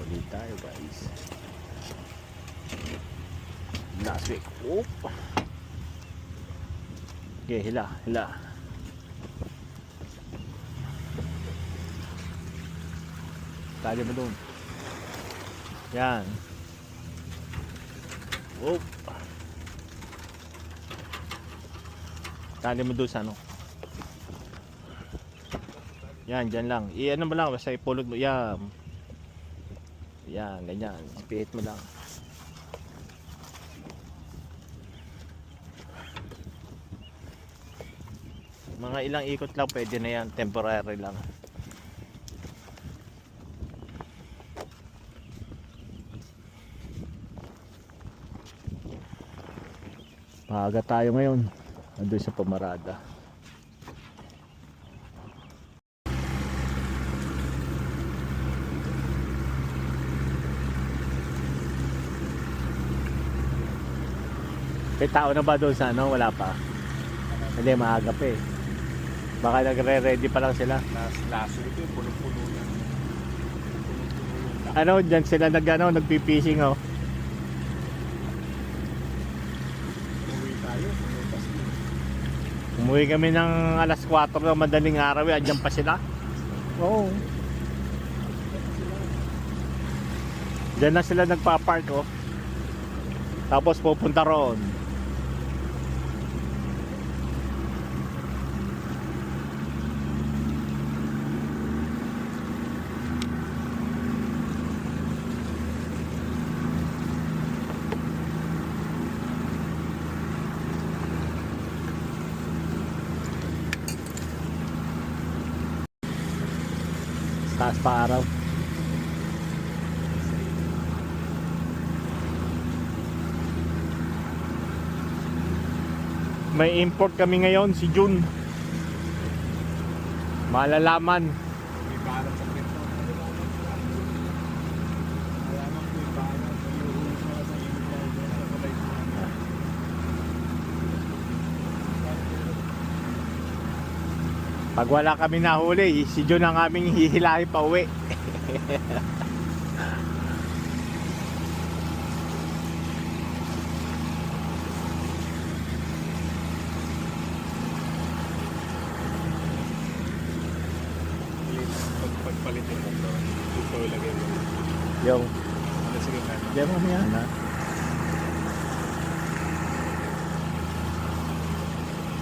Ulit tayo guys. Last week. Oop. Okay, hila. Tali mo doon. Yan. Oop. Tali mo doon sa ano. Yan, dyan lang. I-ano mo lang, basta ipulot mo. Yan. Yan, ganyan. Ipihit mo lang. Mga ilang ikot lang, pwede na yan. Temporary lang. Maaga tayo ngayon. Andun sa Pamarada. May tao na ba doon sa ano? Wala pa. Hindi, maaga pa eh. Baka nagre-ready pa lang sila. Last week yung puno-puno na. Ano, dyan sila nagpipishing oh. Umuwi tayo. Umuwi kami ng alas 4 ng madaling araw eh. Andyan pa sila. Oo. Dyan na sila nagpa-park oh. Tapos pupunta roon. Taas pa araw. May import kami ngayon si June. Malalaman. May balat sa pinto. Malaman ko yung balat. Yung sa Pag wala kami nahuli, si June ang aming hihilahin pa uwi. pagpalitin mo ito. Ito ilagay mo. Yung, Ano sige na. diyan mo yan ha.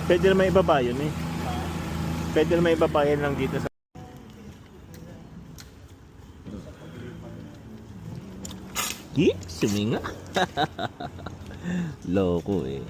Pwede naman ibaba yun eh. Pwede naman ibaba yan lang dito sa... Suminga. Loko eh.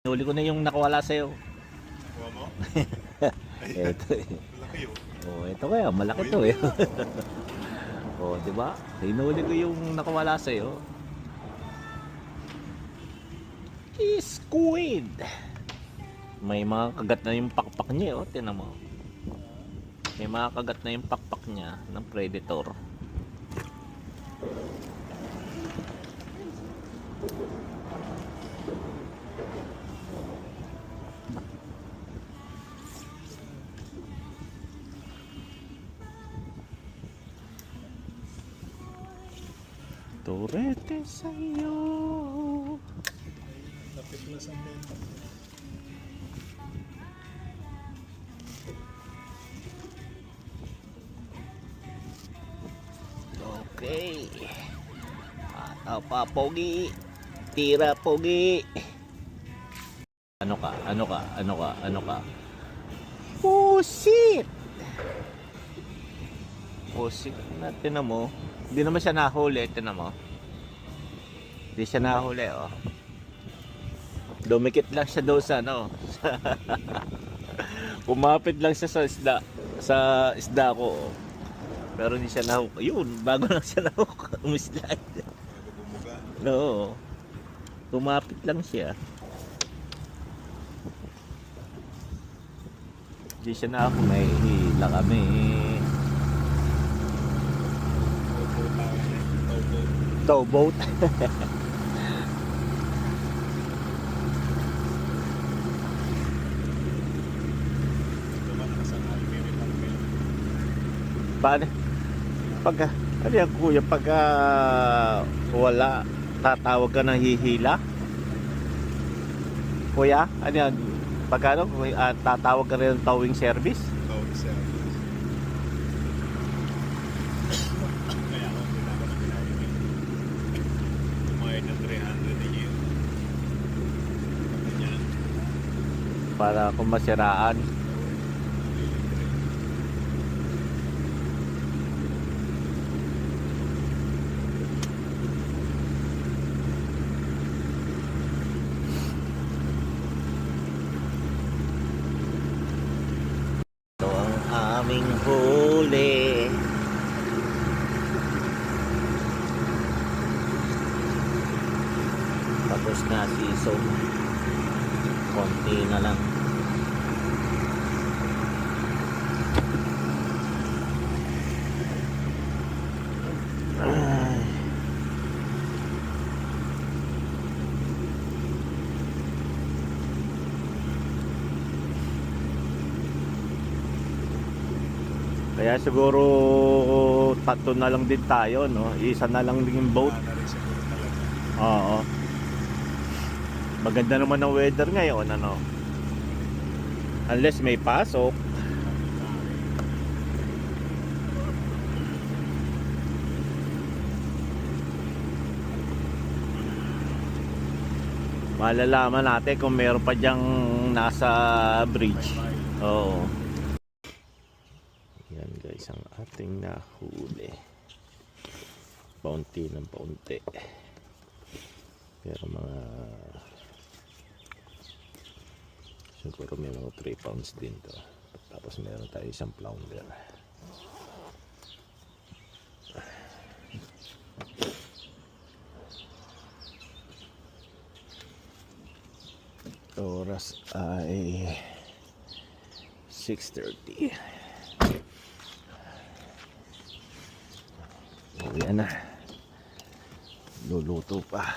Huli ko na yung nakawala sa'yo. Kuha mo? Ito eh. Laki yun. Oh, ito kaya malaki to eh. Oh, 'di ba? Hinuli ko yung nakawala sa iyo. Squid. May mga kagat na yung pakpak niya, oh, tingnan mo. May mga kagat na yung pakpak niya ng predator. Turete sa'yo. Lapit na sa benta. Okay. Ataw pa, pogi. Tira, pogi. Ano ka? Pusit! Pusit na, tinan mo. Hindi naman siya nahuli, tinan mo. Hindi siya nahuli, oh. Dumikit lang siya daw sa, ano. Pumapit lang siya sa isda. Sa isda ko, oh. Pero hindi siya nahuk. Yun, bago lang siya nahuk. Umislide. Bago bumuga. Oo. Pumapit lang siya. Hindi siya nahuk. May hila kami. Opo, tawag niya. Opo. Towboat. Diba nakasama? May pangpil. Paano? Pagka, ano yan kuya, pagka wala, tatawag ka ng hihila? Kuya, ano yan? Pagka ano, tatawag ka rin ng towing service? Tawag siya. Kaya ako, pinaka na pinahingin. Tumayad ng 300 a year. Ganyan. Para kung masiraan. Ito ang aming huli. Tapos na season. Konti na lang. Ay. Kaya siguro tatlo na lang din tayo, no? Isa na lang din yung boat. Wala na rin siguro talaga. Oo. Maganda naman ang weather ngayon, ano? Unless may pasok. Malalaman natin kung meron pa diyang nasa bridge. Oo. Yan guys, ang ating nahuli. Paunti ng paunti. Pero mga siguro may mga 3 pounds din to. Tapos meron tayo isang flounder. Oras ay 6:30. Uwi na. Luluto pa.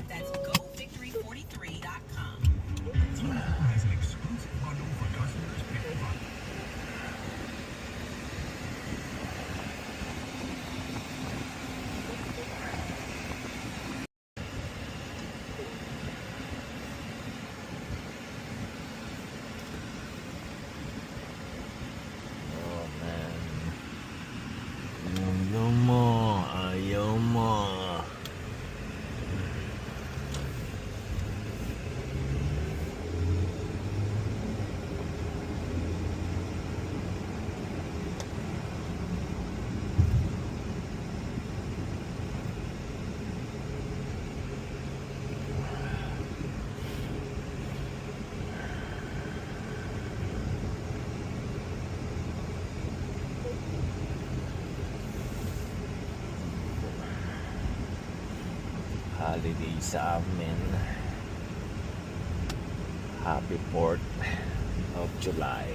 That's govictory43.com. Oh man. Ayaw mo. Ayaw mo. Holiday sa amin. Happy 4th of July.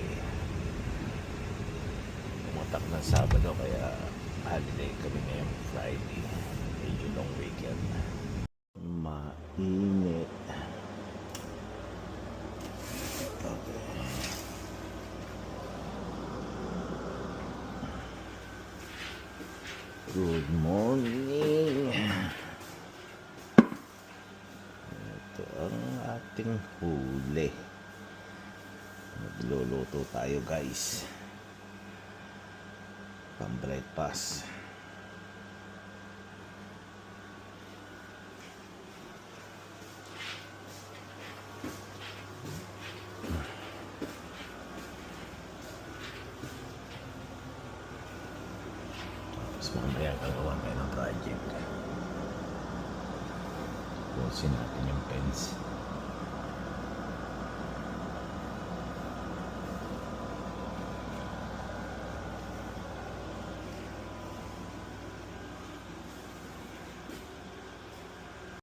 Pumatak ng Sabado kaya holiday kami ngayong Friday. Medyo long weekend. Mainit. Okay. Good morning. Ito ang ating huli. Magluluto tayo guys. Pang breakfast. tayo ng project. Pusin natin yung fence.